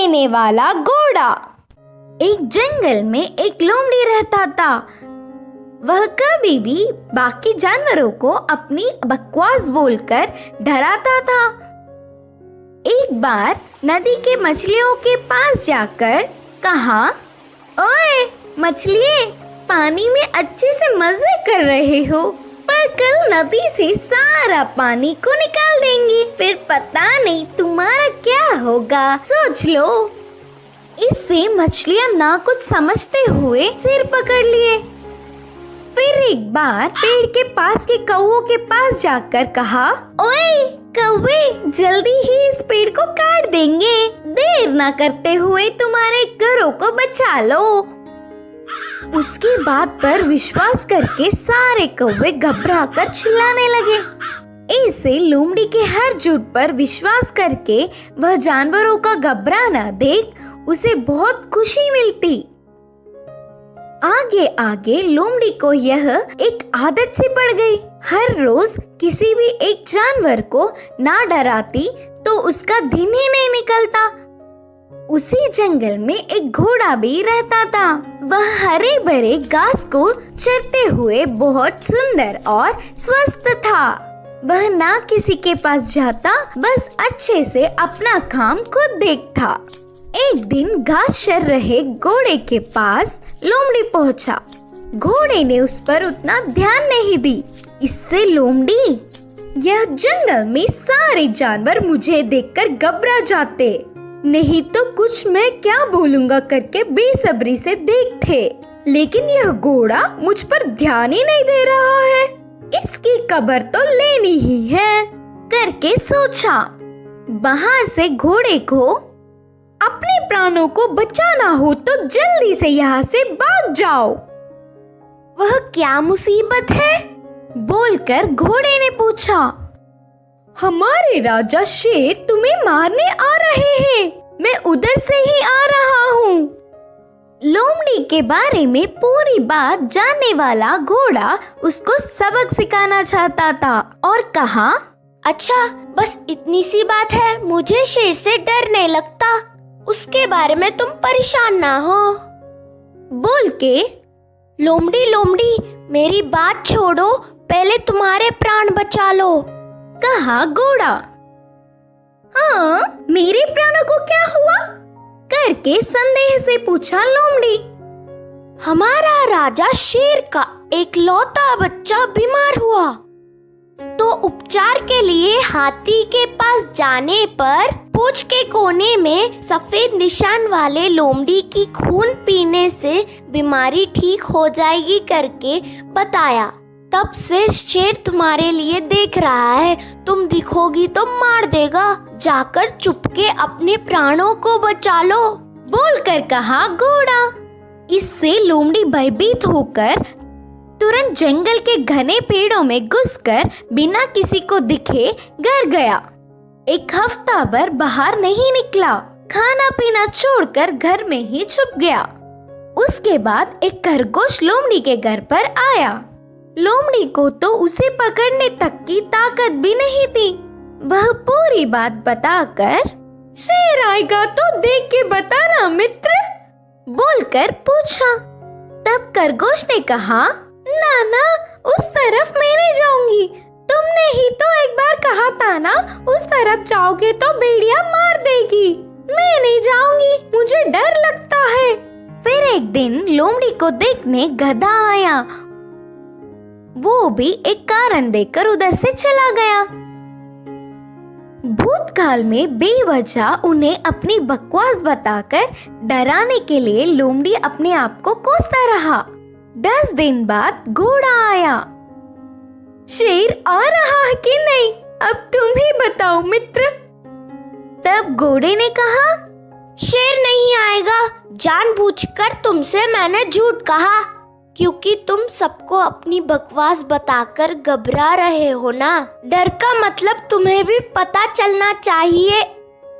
देने वाला घोड़ा। एक जंगल में एक लोमड़ी रहता था। वह कभी भी बाकी जानवरों को अपनी बकवास बोलकर डराता था। एक बार नदी के मछलियों के पास जाकर कहा, ओए मछलिए, पानी में अच्छे से मजे कर रहे हो, पर कल नदी से सारा पानी को निकाल देंगे, फिर पता नहीं तुम्हारा क्या होगा, सोच लो। इससे मछलियां ना कुछ समझते हुए सिर पकड़ लिए। फिर एक बार पेड़ के पास के कौवों के पास जाकर कहा, ओए कौवे, जल्दी ही इस पेड़ को काट देंगे, देर ना करते हुए तुम्हारे घरों को बचा लो। उसकी बात पर विश्वास करके सारे कौवे घबराकर चिल्लाने लगे। ऐसे लोमड़ी के हर झूठ पर विश्वास करके वह जानवरों का घबराना देख उसे बहुत खुशी मिलती। आगे आगे लोमड़ी को यह एक आदत सी पड़ गई। हर रोज किसी भी एक जानवर को ना डराती तो उसका दिन ही नहीं निकलता। उसी जंगल में एक घोड़ा भी रहता था। वह हरे भरे घास को चरते हुए बहुत सुंदर और स्वस्थ था। वह ना किसी के पास जाता, बस अच्छे से अपना काम खुद देखता। एक दिन घास चर रहे घोड़े के पास लोमड़ी पहुंचा। घोड़े ने उस पर उतना ध्यान नहीं दी। इससे लोमड़ी, यह जंगल में सारे जानवर मुझे देखकर घबरा जाते, नहीं तो कुछ मैं क्या बोलूंगा करके बेसब्री से देखते, लेकिन यह घोड़ा मुझ पर ध्यान ही नहीं दे रहा है, इसकी खबर तो लेनी ही है करके सोचा। बाहर से घोड़े को अपने प्राणों को बचाना हो तो जल्दी से यहाँ से भाग जाओ। वह क्या मुसीबत है? बोलकर घोड़े ने पूछा। हमारे राजा शेर तुम्हें मारने आ रहे हैं, मैं उधर से ही आ रहा हूँ। लोमड़ी के बारे में पूरी बात जानने वाला घोड़ा उसको सबक सिखाना चाहता था और कहा, अच्छा बस इतनी सी बात है, मुझे शेर से डर नहीं लगता, उसके बारे में तुम परेशान ना हो। बोल के लोमड़ी लोमड़ी मेरी बात छोड़ो, पहले तुम्हारे प्राण बचा लो, कहा घोड़ा। हाँ, मेरे प्राणों को क्या हुआ? करके संदेह से पूछा लोमड़ी। हमारा राजा शेर का एक लौता बच्चा बीमार हुआ, तो उपचार के लिए हाथी के पास जाने पर पूंछ के कोने में सफेद निशान वाले लोमड़ी की खून पीने से बीमारी ठीक हो जाएगी करके बताया। तब से शेर तुम्हारे लिए देख रहा है, तुम दिखोगी तो मार देगा, जाकर चुपके अपने प्राणों को बचा लो, बोलकर कहा घोड़ा। इससे लोमड़ी भयभीत होकर तुरंत जंगल के घने पेड़ों में घुसकर बिना किसी को दिखे घर गया। एक हफ्ता भर बाहर नहीं निकला, खाना पीना छोड़कर घर में ही छुप गया। उसके बाद एक खरगोश लोमड़ी के घर पर आया। लोमड़ी को तो उसे पकड़ने तक की ताकत भी नहीं थी। वह पूरी बात बताकर, शेर आएगा तो देख के बताना मित्र, बोलकर पूछा। तब खरगोश ने कहा, ना ना, उस तरफ मैं नहीं जाऊंगी, तुमने ही तो एक बार कहा था ना, उस तरफ जाओगे तो भेड़िया मार देगी, मैं नहीं जाऊंगी, मुझे डर लगता है। फिर एक दिन लोमड़ी को देखने गधा आया। वो भी एक कारण देकर उधर से चला गया। भूतकाल में बेवजह उन्हें अपनी बकवास बताकर डराने के लिए लोमड़ी अपने आप को कोसता रहा। 10 दिन बाद घोड़ा आया। शेर आ रहा है कि नहीं, अब तुम ही बताओ मित्र। तब घोड़े ने कहा, शेर नहीं आएगा, जानबूझकर तुमसे मैंने झूठ कहा, क्योंकि तुम सबको अपनी बकवास बताकर घबरा रहे हो ना। डर का मतलब तुम्हें भी पता चलना चाहिए।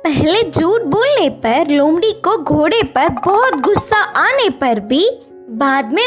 पहले झूठ बोलने पर लोमड़ी को घोड़े पर बहुत गुस्सा आने पर भी बाद में